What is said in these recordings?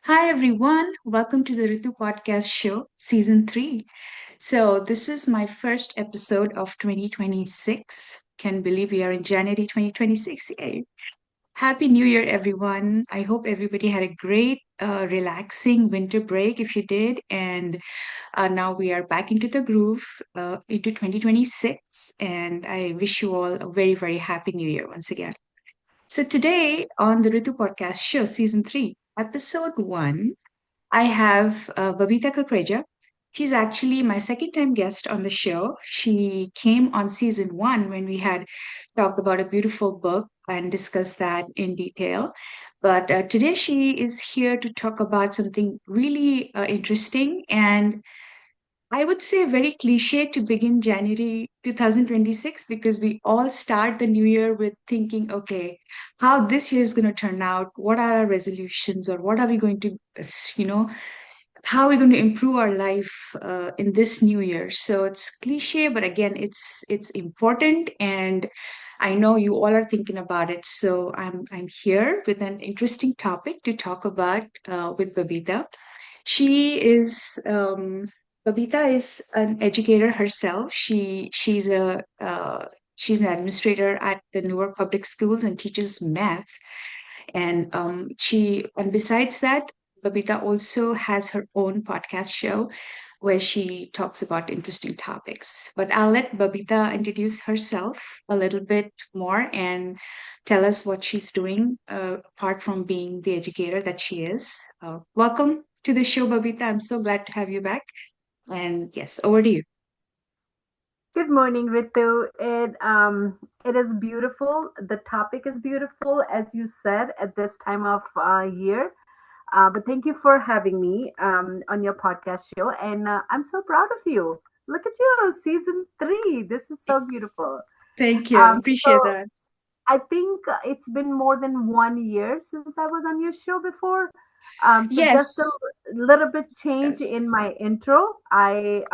Hi, everyone. Welcome to the Ritu Podcast Show, Season 3. So, this is my first episode of 2026. Can believe we are in January 2026. Yay. Happy New Year, everyone. I hope everybody had a great, relaxing winter break if you did. And now we are back into the groove into 2026. And I wish you all a very, very happy New Year once again. So, today on the Ritu Podcast Show, Season 3, Episode 1. I have Babita Kukreja. She's actually my second time guest on the show. She came on season 1 when we had talked about a beautiful book and discussed that in detail. But today she is here to talk about something really interesting and I would say very cliche to begin January 2026 because we all start the new year with thinking, okay, how this year is going to turn out, what are our resolutions, or what are we going to, you know, how are we going to improve our life in this new year. So it's cliche, but again, it's important, and I know you all are thinking about it. So I'm here with an interesting topic to talk about with Babita. She is Babita is an educator herself. She's an administrator at the Newark Public Schools and teaches math. And besides that, Babita also has her own podcast show where she talks about interesting topics. But I'll let Babita introduce herself a little bit more and tell us what she's doing apart from being the educator that she is. Welcome to the show, Babita. I'm so glad to have you back. And yes, over to you. Good morning, Ritu. It is beautiful. The topic is beautiful, as you said, at this time of year. But thank you for having me on your podcast show, and I'm so proud of you. Look at you, season 3. This is so beautiful. Thank you. So Appreciate that. I think it's been more than 1 year since I was on your show before. So just a Yes. little bit change Yes. in my intro. I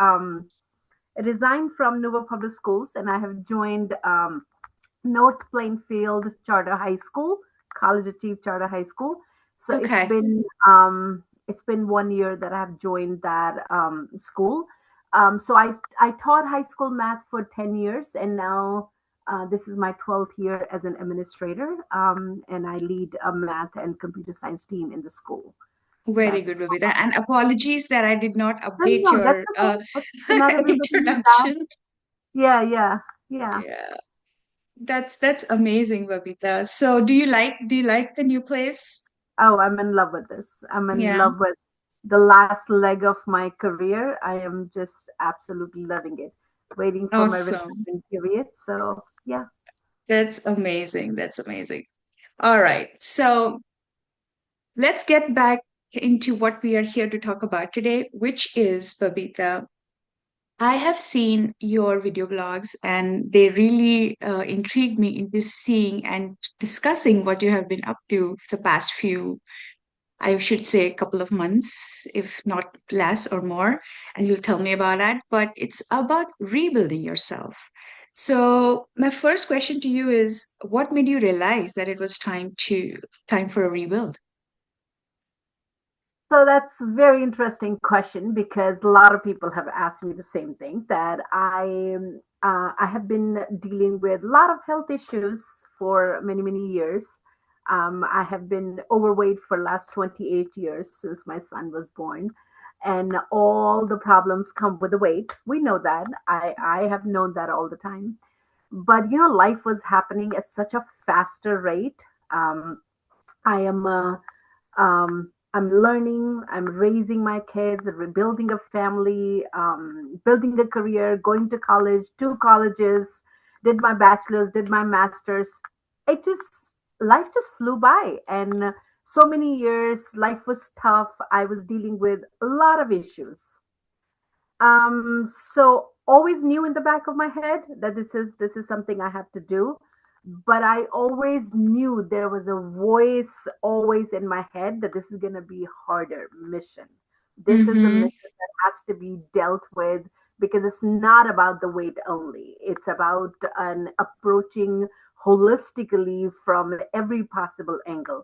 resigned from Newark Public Schools and I have joined North Plainfield Charter High School, College Achieve Charter High School. So Okay. it's been 1 year that I have joined that school. So I taught high school math for 10 years, and now this is my 12th year as an administrator, and I lead a math and computer science team in the school. Very good, That's Babita. And apologies that I did not no, no, update no, that's your okay. Not everybody does that. introduction. Yeah, yeah, yeah. Yeah, that's amazing, Babita. So, do you like the new place? Oh, I'm in love with this. I'm in Yeah, love with the last leg of my career. I am just absolutely loving it. Waiting for my awesome. retirement period. So, yeah. That's amazing. That's amazing. All right. So, let's get back into what we are here to talk about today, which is Babita. I have seen your video blogs and they really intrigued me into seeing and discussing what you have been up to the past few, I should say, a couple of months, if not less or more. And you'll tell me about that. But it's about rebuilding yourself. So my first question to you is, what made you realize that it was time for a rebuild? So that's a very interesting question because a lot of people have asked me the same thing that I have been dealing with a lot of health issues for many years. I have been overweight for last 28 years since my son was born, and all the problems come with the weight. We know that. I have known that all the time. But life was happening at such a faster rate. I am I'm learning, I'm raising my kids, rebuilding a family, building a career, going to college, two colleges, did my bachelor's, did my master's. It just, life just flew by. And so many years, life was tough. I was dealing with a lot of issues. So always knew in the back of my head that this is something I have to do, but I always knew there was a voice always in my head that this is going to be a harder mission. This is a Mm-hmm. mission that has to be dealt with because it's not about the weight only. It's about an approaching holistically from every possible angle.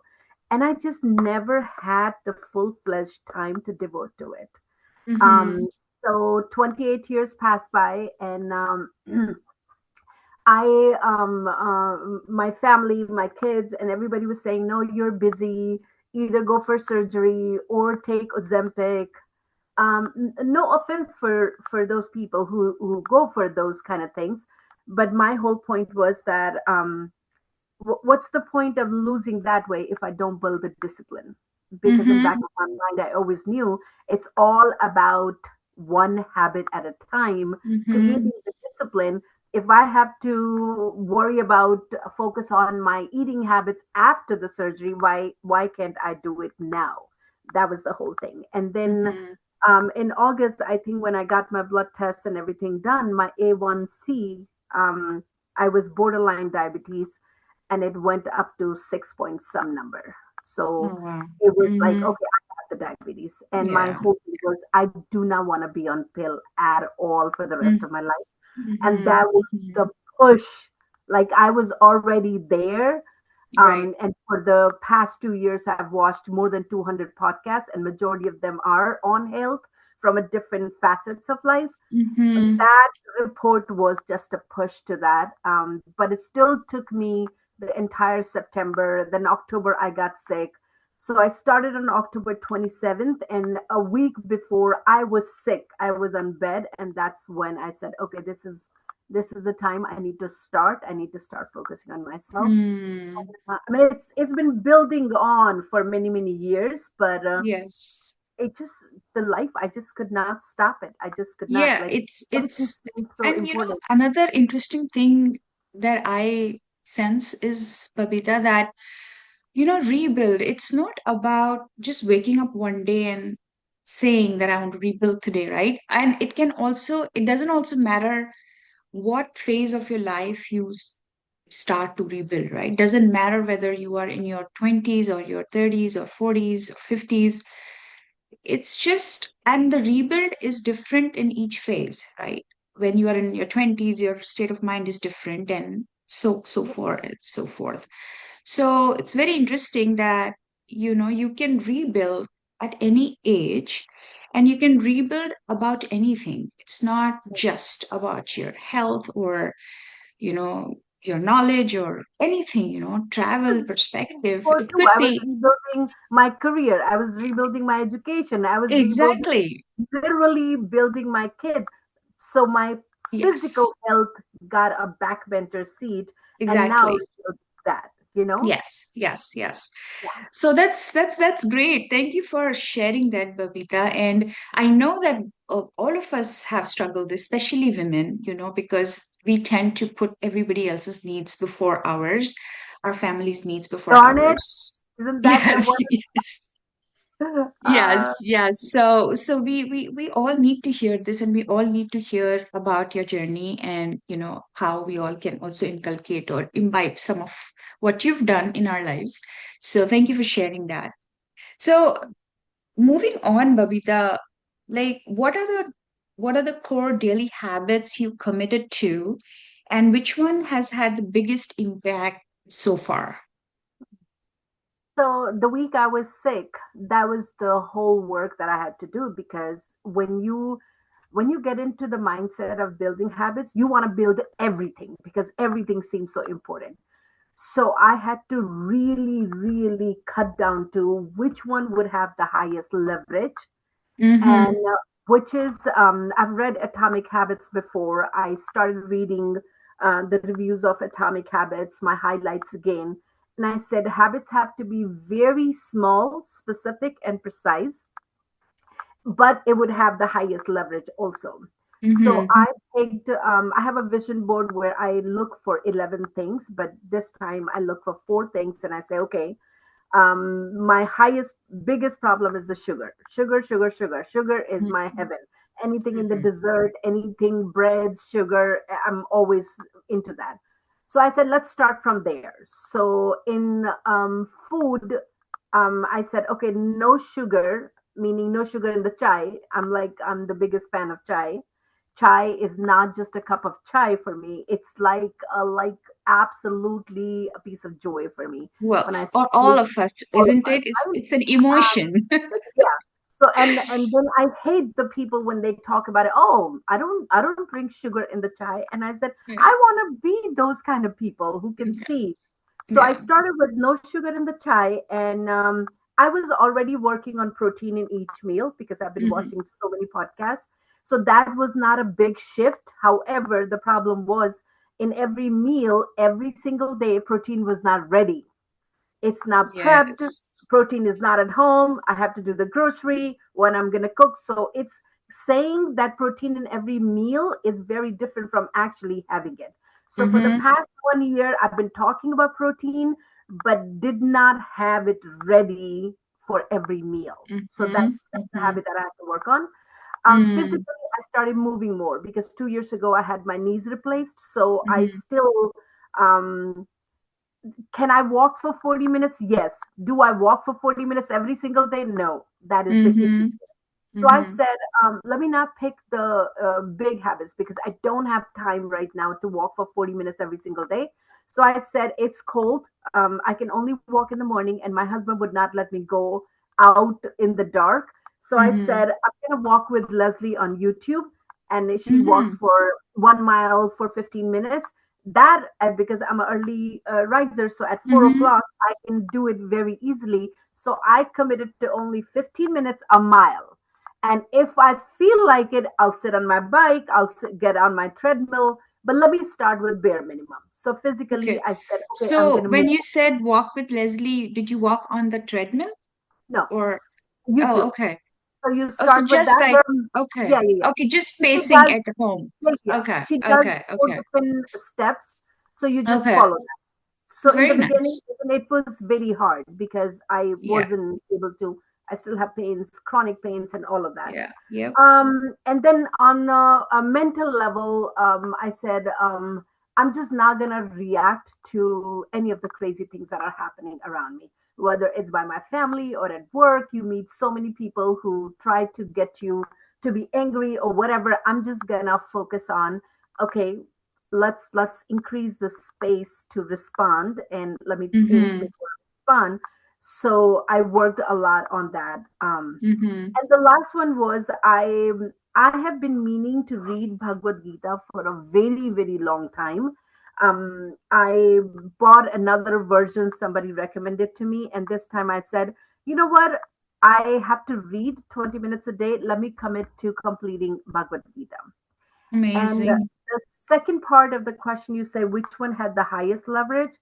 and I just never had the full-fledged time to devote to it. Mm-hmm. Um, so 28 years passed by, and my family, my kids, and everybody was saying, "No, you're busy. Either go for surgery or take Ozempic." No offense for those people who go for those kind of things, but my whole point was that what's the point of losing that way if I don't build the discipline? Because in back Mm-hmm. of my mind, I always knew it's all about one habit at a time, Mm-hmm. creating the discipline. If I have to worry about focus on my eating habits after the surgery, why can't I do it now? That was the whole thing. And then Mm-hmm. in August, I think when I got my blood tests and everything done, my A1C, I was borderline diabetes, and it went up to 6 point some number. So Oh wow. it was like, Mm-hmm. okay, I got the diabetes. And my Yeah. whole thing was, I do not want to be on pill at all for the rest of my life. And Mm-hmm. that was Mm-hmm. the push. Like I was already there. Right. And for the past 2 years, I've watched more than 200 podcasts, and majority of them are on health from a different facets of life. Mm-hmm. That report was just a push to that. But it still took me the entire September. Then October, I got sick. So I started on October 27th, and a week before I was sick, I was on bed, and that's when I said, "Okay, this is the time I need to start. I need to start focusing on myself." Mm. I mean, it's been building on for many years, but Yes. it just the life. I just could not stop it. I just could not. Yeah, Like everything it's seemed so and important. another interesting thing that I sense is, Babita, that rebuild, it's not about just waking up one day and saying that I want to rebuild today, right? And it doesn't also matter what phase of your life start to rebuild, right? Doesn't matter whether you are in your 20s or your 30s or 40s or 50s. It's just, and the rebuild is different in each phase, right? When you are in your 20s, your state of mind is different, and so forth and so forth. So it's very interesting that you can rebuild at any age, and you can rebuild about anything. It's not just about your health or you know your knowledge or anything, travel perspective. Before It too, could I was be rebuilding my career. I was rebuilding my education. I was rebuilding, exactly. literally building my kids. So my Yes, physical health got a backbencher seat, and now exactly. that you know. Yes, yes, yes. Yeah. So that's great. Thank you for sharing that, Babita. And I know that all of us have struggled, especially women, because we tend to put everybody else's needs before ours, our family's needs before Darn it! ours. Isn't that the Yes, one? yes. Uh, Yes, yes. So we all need to hear this, and we all need to hear about your journey, and how we all can also inculcate or imbibe some of what you've done in our lives. So thank you for sharing that. So moving on, Babita, like what are the core daily habits you committed to, and which one has had the biggest impact so far? So the week I was sick, that was the whole work that I had to do, because when you get into the mindset of building habits, you want to build everything because everything seems so important. So I had to really cut down to which one would have the highest leverage, and Mm-hmm. which is I've read Atomic Habits before. I started reading the reviews of Atomic Habits, my highlights again, and I said habits have to be very small, specific, and precise, but it would have the highest leverage also. So Mm-hmm. I picked, I have a vision board where I look for 11 things, but this time I look for 4 things, and I say, okay, my biggest problem is the sugar is my heaven. Anything in the Mm-hmm. dessert, anything breads, sugar, I'm always into that. So I said, let's start from there. So in food, I said, okay, no sugar, meaning no sugar in the chai. I'm the biggest fan of chai. chai is not just a cup of chai for me. It's like absolutely a piece of joy for me Well, when I or start all making of us, all of isn't us, it? right? It's an emotion. Yeah. So and then I hate the people when they talk about it. Oh, I don't drink sugar in the chai. And I said Yeah. I want to be those kind of people who can see. So I Yeah. started with no sugar in the chai, and I was already working on protein in each meal because I've been Hmm. watching so many podcasts. So that was not a big shift. However, the problem was in every meal, every single day, protein was not ready. It's not prepped. Yes. Protein is not at home. I have to do the grocery when I'm going to cook. So it's saying that protein in every meal is very different from actually having it. So for the Mm-hmm. past 1 year, I've been talking about protein, but did not have it ready for every meal. So Mm-hmm. that's the Mm-hmm. habit that I have to work on. Mm-hmm. Physically, I started moving more because 2 years ago I had my knees replaced. So I Mm-hmm. still um, can I walk for 40 minutes? Yes. Do I walk for 40 minutes every single day? No. That is the issue. Mm-hmm. So I Mm-hmm. said, let me not pick the big habits because I don't have time right now to walk for 40 minutes every single day. So I said, it's cold. I can only walk in the morning, and my husband would not let me go out in the dark. So I Mm-hmm. said, I'm going to walk with Leslie on YouTube. And she walks Mm-hmm. for 1 mile for 15 minutes. That, because I'm an early riser, so at 4 o'clock, I can do it very easily. So I committed to only 15 minutes a mile. And if I feel like it, I'll sit on my bike, get on my treadmill. But let me start with bare minimum. So physically, Okay. I said, okay, I'm So going to when move. you said walk with Leslie, did you walk on the treadmill No, or oh, YouTube. okay. So you Oh, so start with just that. like okay. Yeah, yeah, yeah. Okay, just She pacing does, at home. yeah, yeah. Okay. She does Okay. four Okay. different steps. So you just Okay. follow. So in the Very beginning, nice. even it was very hard because I Yeah. wasn't able to. I still have pains, chronic pains, and all of that. Yeah. Yep. And then on a mental level, I said, I'm just not going to react to any of the crazy things that are happening around me, whether it's by my family or at work. You meet so many people who try to get you to be angry or whatever. I'm just going to focus on, okay, let's increase the space to respond, and let me think Mm-hmm. before I respond. So I worked a lot on that. Mm-hmm. And the last one was I have been meaning to read Bhagavad Gita for a very very long time. I bought another version somebody recommended to me, and this time I said, you know what? I have to read 20 minutes a day. Let me commit to completing Bhagavad Gita. And Amazing. the second part of the question, you say which one had the highest leverage?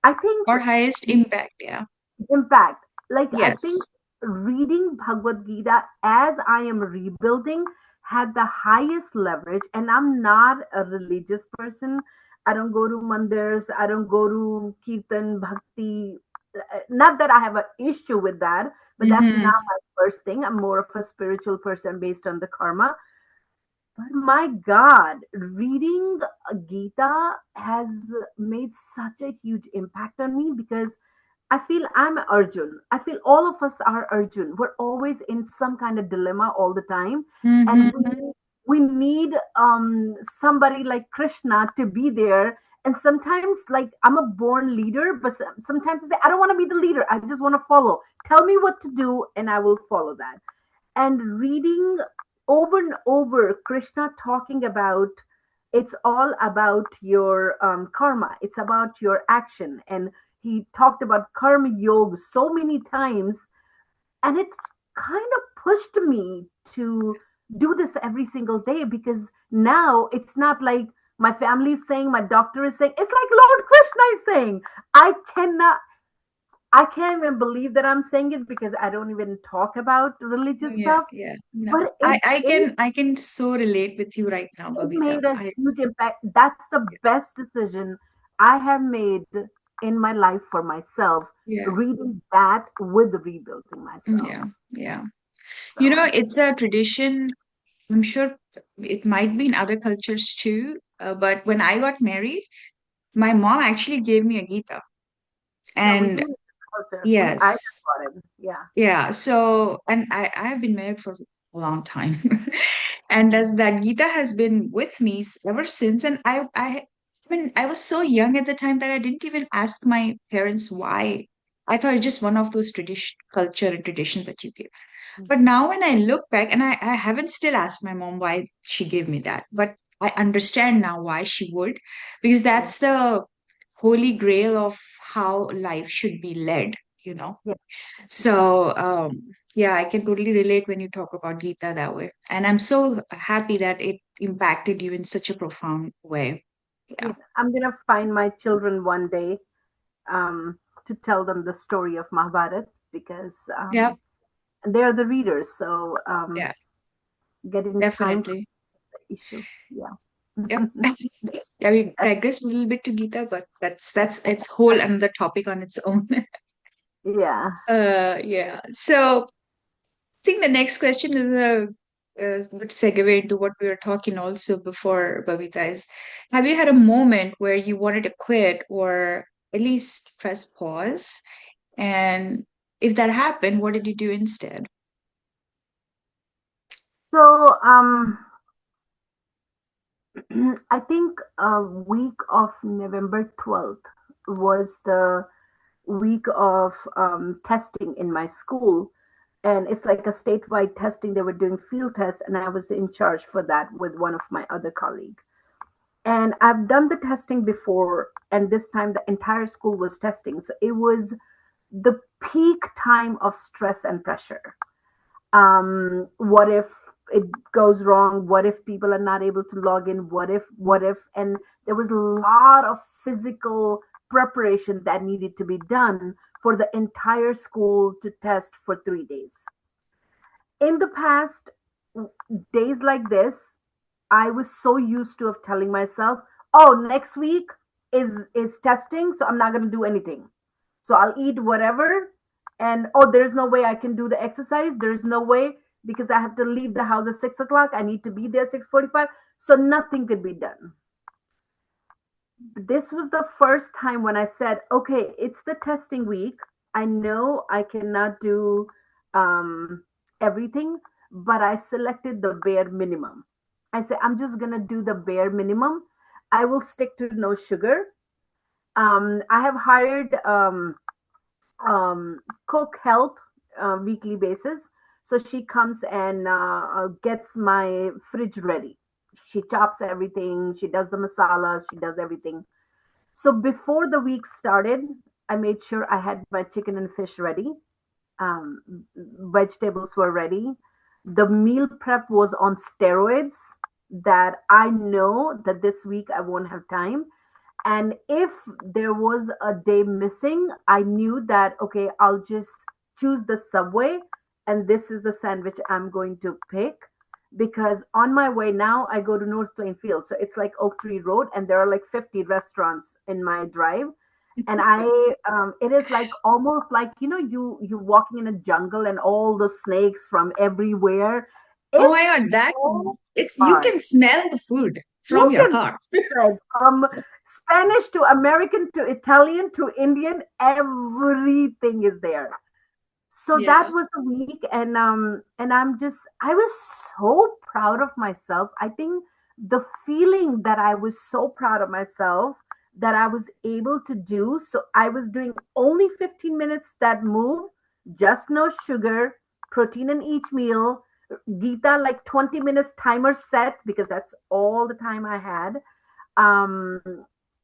I think Or highest impact. Yeah. impact. Like, I think Yes. reading Bhagavad Gita as I am rebuilding had the highest leverage. And I'm not a religious person. I don't go to mandirs, I don't go to Kirtan, Bhakti. Not that I have an issue with that, but that's Mm-hmm. not my first thing. I'm more of a spiritual person based on the karma. But my God, reading Gita has made such a huge impact on me because I feel I'm Arjun. I feel all of us are Arjun. We're always in some kind of dilemma all the time, and Mm-hmm. we need somebody like Krishna to be there. And sometimes, like, I'm a born leader, but sometimes I say I don't want to be the leader. I just want to follow. Tell me what to do, and I will follow that. And reading over and over Krishna talking about it's all about your karma, it's about your action. And he talked about karma yoga so many times, and it kind of pushed me to do this every single day because now it's not like my family is saying, my doctor is saying, it's like Lord Krishna is saying. I cannot, I can't even believe that I'm saying it because I don't even talk about religious Yeah, stuff, yeah. No, but I can so relate with you right now, it Babita. made a huge impact. That's the best decision I have made in my life for myself, Yeah, reading that with rebuilding myself. yeah, yeah. You know, So it's a tradition. I'm sure it might be in other cultures too. But when I got married, my mom actually gave me a Gita. yeah, we And do culture. I yes, got it. Yeah. yeah. So, and I have been married for a long time. And as that Gita has been with me ever since. And I mean, I was so young at the time that I didn't even ask my parents why. I thought it's just one of those tradition, culture and traditions that you give. But now when I look back, and I haven't still asked my mom why she gave me that, but I understand now why she would, because Yeah, that's the holy grail of how life should be led, you know. yeah, So, yeah, I can totally relate when you talk about Gita that way. And I'm so happy that it impacted you in such a profound way. yeah. Yeah. I'm gonna find my children one day to tell them the story of Mahabharat because Yeah. they're the readers. So Yeah. getting time for Definitely. the issue. Yeah. Yep. Yeah, we digress a little bit to Gita, but that's its whole another topic on its own. Yeah. Yeah. So I think the next question is a good segue into what we were talking also before, Babita, is have you had a moment where you wanted to quit or at least press pause? And if that happened, what did you do instead? So I think week of November 12th was the week of testing in my school. And it's like a statewide testing. They were doing field tests, and I was in charge for that with one of my other colleagues. And I've done the testing before, and this time the entire school was testing. So it was the peak time of stress and pressure. What if it goes wrong? What if people are not able to log in? What if? And there was a lot of physical preparation that needed to be done for the entire school to test for 3 days. In the past, days like this, I was so used to of telling myself, "Oh, next week is testing, so I'm not going to do anything. So I'll eat whatever, and oh, there's no way I can do the exercise. There's no way because I have to leave the house at 6 o'clock. I need to be there 6:45, so nothing could be done." This was the first time when I said, "Okay, it's the testing week. I know I cannot do um, everything, but I selected the bare minimum." I said, "I'm just gonna do the bare minimum. I will stick to no sugar." I have hired cook help weekly basis, so she comes and gets my fridge ready. She chops everything. She does the masalas. She does everything. So before the week started, I made sure I had my chicken and fish ready. Um, Vegetables were ready. The meal prep was on steroids, that I know that this week I won't have time. And if there was a day missing, I knew that, okay, I'll just choose the subway and this is the sandwich I'm going to pick. Because on my way now, I go to North Plainfield. So it's like Oak Tree Road, and there are like 50 restaurants in my drive. And it is like almost like, you walking in a jungle and all the snakes from everywhere. Oh my It's God, that so it's you hard. can smell the food from You your can car. spread from Spanish to American to Italian to Indian, everything is there. So that Yeah. was the week, and I was so proud of myself. I think the feeling that I was so proud of myself that I was able to do. So I was doing only 15 minutes that move, just no sugar, protein in each meal. Gita, like 20 minutes timer set because that's all the time I had. um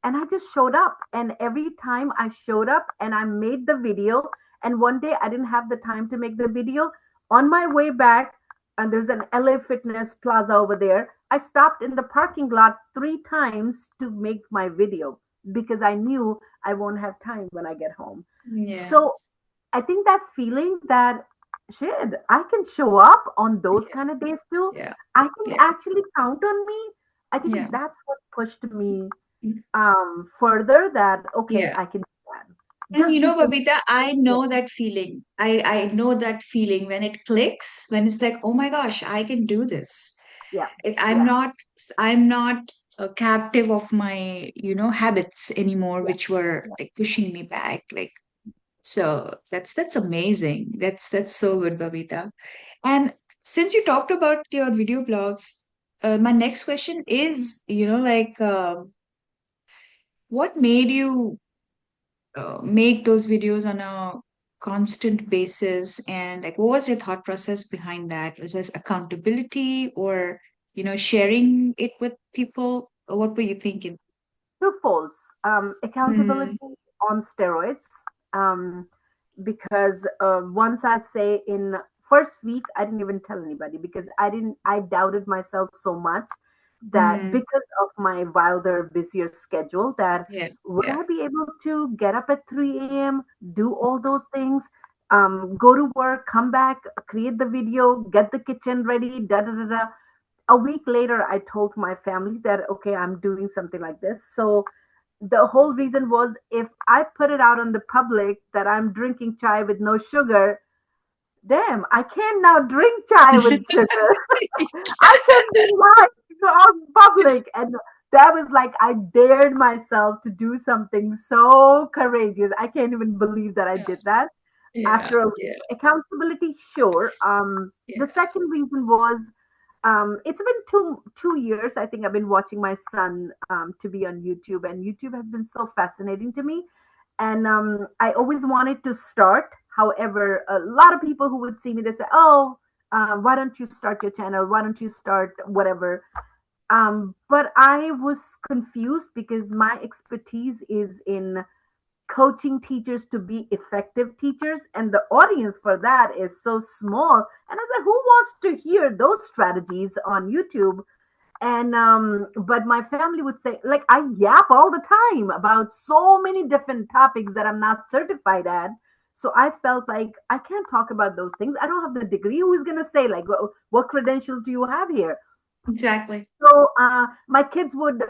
and I just showed up, and every time I showed up and I made the video, and one day I didn't have the time to make the video. On my way back, and there's an LA Fitness Plaza over there, I stopped in the parking lot 3 times to make my video because I knew I won't have time when I get home. Yeah. So I think that feeling that, shit, I can show up on those Yeah. kind of days too. Yeah. I can Yeah. actually count on me. I Yeah. think that's what pushed me further, that okay, Yeah. I can do that. And Just you be know, consistent. Babita, I Yeah, know that feeling. I know that feeling when it clicks, when it's like, oh my gosh, I can do this. yeah, I'm yeah, not a captive of my, habits anymore, yeah, which were yeah. like pushing me back. Like, so that's amazing. That's so good, Babita. And Since you talked about your video blogs, my next question is, what made you make those videos on a constant basis, and like what was your thought process behind that? Was this accountability or sharing it with people? Or what were you thinking? True false. Mm, Accountability on steroids. Um, because once I say in first week, I didn't even tell anybody because I doubted myself so much that mm, because of my wilder, busier schedule, that yeah, would yeah. I be able to get up at 3 a.m., do all those things, go to work, come back, create the video, get the kitchen ready, da da da da. A week later, I told my family that, okay, I'm doing something like this. So the whole reason was if I put it out on the public that I'm drinking chai with no sugar, damn, I can now drink chai with sugar. I can be live on public. And that was like, I dared myself to do something so courageous. I can't even believe that I Yeah, did that yeah, after a week. yeah, Accountability, sure. The yeah. second reason was it's been two years. I think I've been watching my son to be on YouTube, and YouTube has been so fascinating to me. And I always wanted to start. However, a lot of people who would see me, they say, "Oh, why don't you start your channel? Why don't you start whatever?" But I was confused because my expertise is in coaching teachers to be effective teachers, and the audience for that is so small. And I said, who wants to hear those strategies on YouTube? And but my family would say, like, I yap all the time about so many different topics that I'm not certified at. So I felt like I can't talk about those things. I don't have the degree. Who is going to say, like, what credentials do you have here? Exactly. So my kids would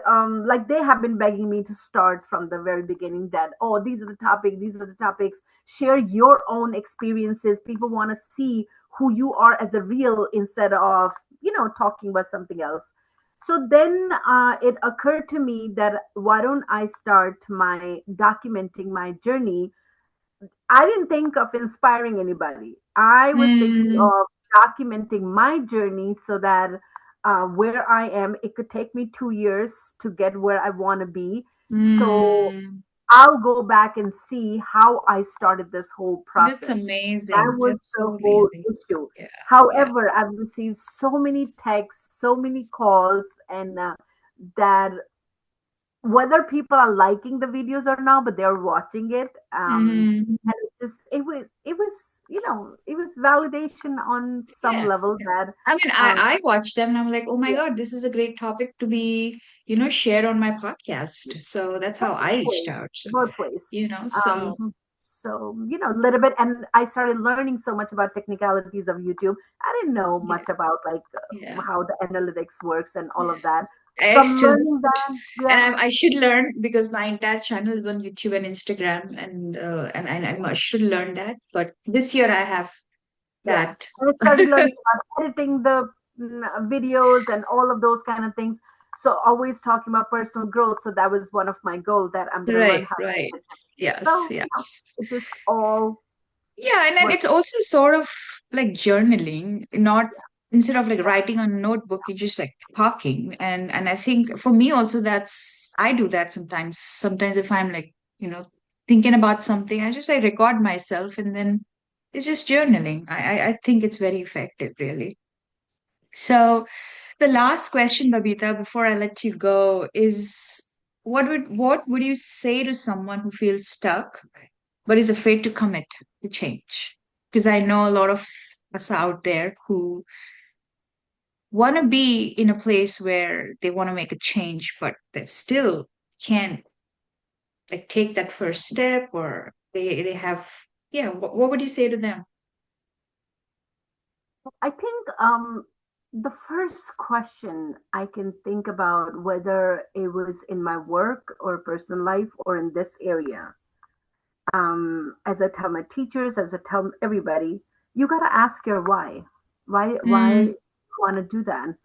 like, they have been begging me to start from the very beginning, that, oh, these are the topics, share your own experiences. People want to see who you are as a real, instead of talking about something else. So then it occurred to me that why don't I start my documenting my journey. I didn't think of inspiring anybody. I was thinking Mm, of documenting my journey so that where I am, it could take me 2 years to get where I want to be. So mm. I'll go back and see how I started this whole That's process. That amazing. was That's the so whole amazing. issue. Yeah, yeah. However, I've received so many texts, so many calls, and that whether people are liking the videos or not, but they're watching it. Mm, And it was it was validation on some yeah. level Yeah. that I mean, um, I watch them and I'm like, oh my yeah, God, this is a great topic to be, shared on my podcast. So that's how I both reached ways, out. So, both ways. so So a little bit, and I started learning so much about technicalities of YouTube. I didn't know yeah, much about, like, yeah. how the analytics works and all Yeah. of that. I So I'm still learning don't. that. And Yeah, I should learn because my entire channel is on YouTube and Instagram, and I should learn that. But this year I have yeah. that. And I started learning about editing the videos and all of those kind of things. So always talking about personal growth. So that was one of my goals, that I'm going to learn Right, how to right. edit. Yes, So yes. it just all Yeah, and then worked. it's also sort of like journaling, not instead of like writing on a notebook, you're just like talking. And I think for me also that's I do that sometimes. Sometimes if I'm like, thinking about something, I just like record myself and then it's just journaling. I think it's very effective, really. So the last question, Babita, before I let you go, is what would you say to someone who feels stuck but is afraid to commit to change? Because I know a lot of us out there who want to be in a place where they want to make a change, but they still can't like take that first step, or they have yeah. What would you say to them? I think the first question I can think about, whether it was in my work or personal life or in this area, as I tell my teachers, as I tell everybody, you got to ask your why. Why Mm, you want to do that?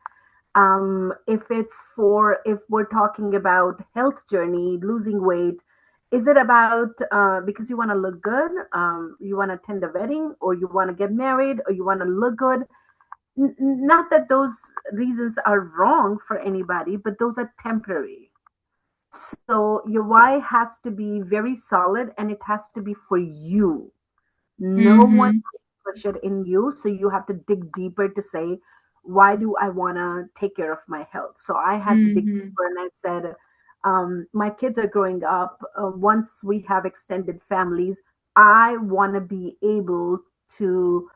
If we're talking about health journey, losing weight, is it about because you want to look good, you want to attend a wedding, or you want to get married, or you want to look good? not that those reasons are wrong for anybody, but those are temporary. So your why has to be very solid, and it has to be for you. No one Mm-hmm. push it in you, so you have to dig deeper to say, why do I want to take care of my health? So I had to dig Mm-hmm. deeper, and I said, my kids are growing up. Once we have extended families, I want to be able to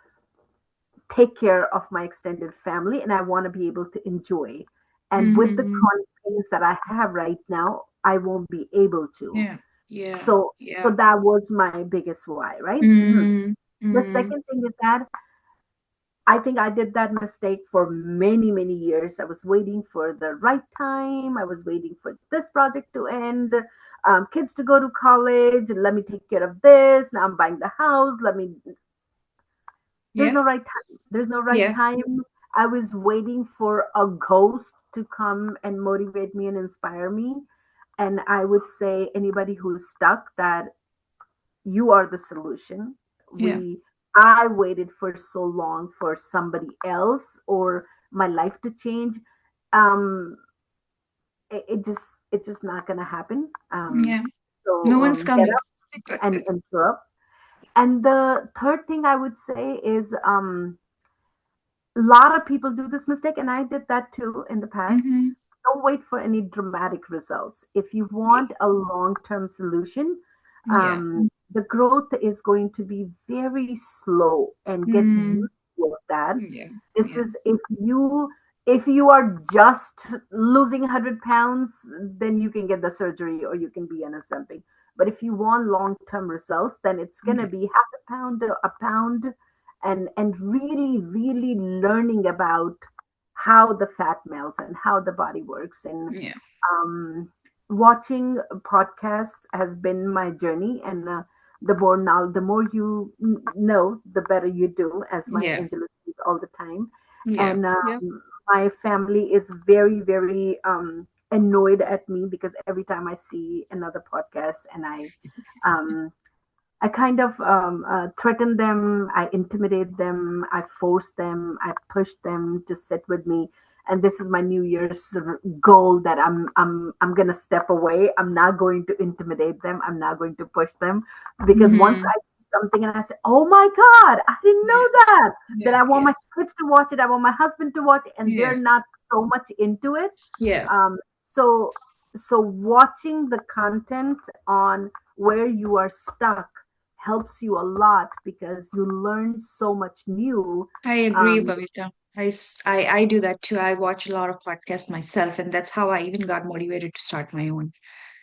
take care of my extended family, and I want to be able to enjoy. And with the Mm-hmm. chronic things that I have right now, I won't be able to. Yeah. Yeah. So Yeah. that was my biggest why, right? Mhm. Mm-hmm. The Mm-hmm. second thing is that I think I did that mistake for many, many years. I was waiting for the right time. I was waiting for this project to end, kids to go to college. Let me take care of this. Now I'm buying the house. There's Yeah. no right time. There's no right Yeah. time. I was waiting for a ghost to come and motivate me and inspire me. And I would say anybody who's stuck, that you are the solution. Yeah. We I waited for so long for somebody else or my life to change. Um, it just not gonna happen. Yeah. So No one's get coming. up and show up. And the third thing I would say is a lot of people do this mistake, and I did that too in the past. Mm-hmm. Don't wait for any dramatic results. If you want a long term solution, Yeah. the growth is going to be very slow, and get Mm. used to that. Yeah. This Yeah. is if you are just losing 100 pounds, then you can get the surgery or you can be on a something. But if you want long term results, then it's gonna Yeah. be half a pound, a pound, and really, really learning about how the fat melts and how the body works. And Yeah. um, watching podcasts has been my journey. And the more you know, the better you do, as my Yeah. angel says all the time. Yeah. And Yeah. my family is very, very annoyed at me because every time I see another podcast, and um, I kind of threaten them, I intimidate them, I force them, I push them to sit with me. And this is my New Year's goal, that I'm gonna step away. I'm not going to intimidate them. I'm not going to push them, because once Mm-hmm. I see something and I say, "Oh my God, I didn't Yeah. know that," then Yeah. I want Yeah. my kids to watch it. I want my husband to watch it, and they're Yeah. not so much into it. Yeah. Um, so so watching the content on where you are stuck helps you a lot, because you learn so much new. I agree, Um, Bhavita. I do that too. I watch a lot of podcasts myself, and that's how I even got motivated to start my own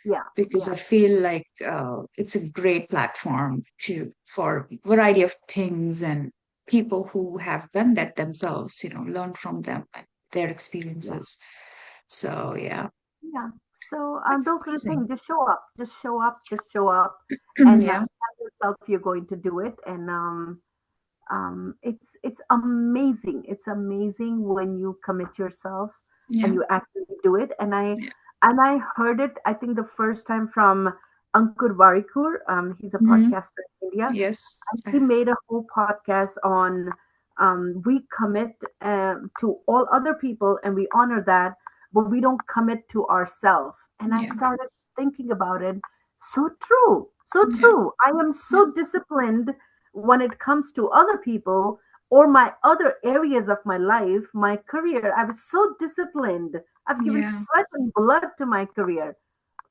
yeah, because yeah, I feel like it's a great platform to for variety of things and people who have done that themselves, learn from them and their yeah, experiences. So yeah, yeah. So that's those are the amazing. things. Just show up. Just show up. Just show up, and Yeah, tell yourself you're going to do it. And it's amazing. It's amazing when you commit yourself and yeah, you actually do it. And I yeah. and I heard it, I think, the first time from Ankur Warikur. He's a Hmm. podcaster in India. Yes. He made a whole podcast on, we commit to all other people and we honor that, but we don't commit to ourselves. And I Yeah, started thinking about it. So true, so yeah, true. I am yeah, so disciplined when it comes to other people or my other areas of my life, my career. I was so disciplined. I've given yeah. sweat and blood to my career.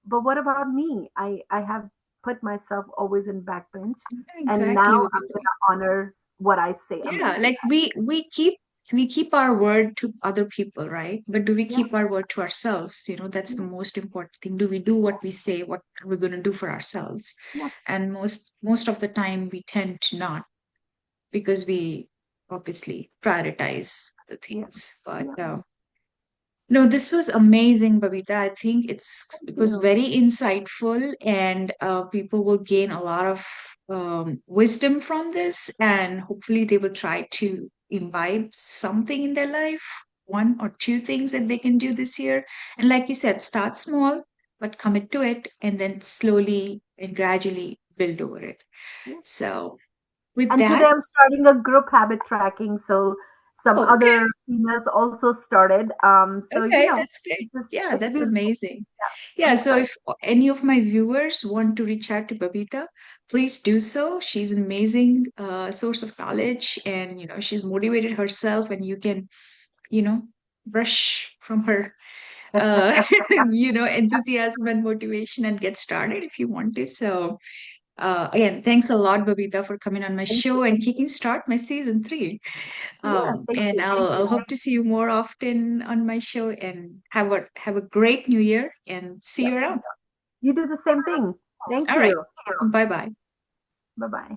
But what about me? I have put myself always in backbench, and Exactly, now I'm Babita. gonna honor what I say I'm Yeah, gonna do. like we keep our word to other people, right? But do we Yeah, keep our word to ourselves? That's the yeah, most important thing. Do we do what we say, what we're going to do for ourselves? yeah, And most of the time we tend to not because we obviously prioritize the yeah, things. But yeah. no, this was amazing, Babita. I think Thank it was you. very insightful, and people will gain a lot of wisdom from this, and hopefully they will try to imbibe something in their life, one or two things that they can do this year. And like you said, start small, but commit to it, and then slowly and gradually build over it. Yeah. So with And today that, I'm starting a group habit tracking. So some Oh, okay. other females also started. So Okay, that's great. Yeah, it's that's beautiful. amazing. Yeah, Yeah, I'm so excited. if any of my viewers want to reach out to Babita, please do so. She's an amazing source of knowledge, and she's motivated herself, and you can, you know, brush from her enthusiasm and motivation and get started if you want to. So again, thanks a lot, Babita, for coming on my Thank show you. and kicking start my season three. Yeah, thank And you. I'll Thank I'll you. hope to see you more often on my show. And have a great New Year, and see Yeah, you around. you do the same thing. Thank All right, you. bye bye. Bye bye.